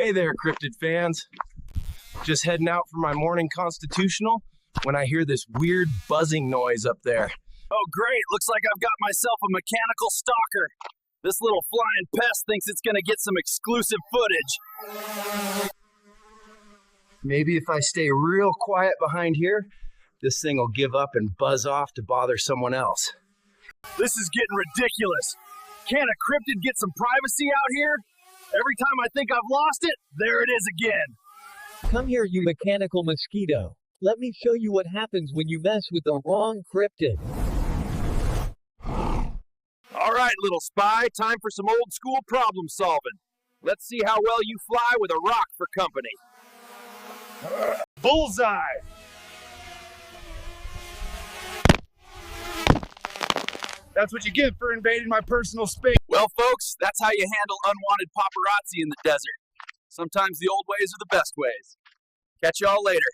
Hey there, cryptid fans. Just heading out for my morning constitutional when I hear this weird buzzing noise up there. Oh great, looks like I've got myself a mechanical stalker. This little flying pest thinks it's gonna get some exclusive footage. Maybe if I stay real quiet behind here, this thing will give up and buzz off to bother someone else. This is getting ridiculous. Can't a cryptid get some privacy out here? Every time I think I've lost it, there it is again. Come here, you mechanical mosquito. Let me show you what happens when you mess with the wrong cryptid. All right, little spy, time for some old school problem solving. Let's see how well you fly with a rock for company. Bullseye! That's what you get for invading my personal space. Well, folks, that's how you handle unwanted paparazzi in the desert. Sometimes the old ways are the best ways. Catch y'all later.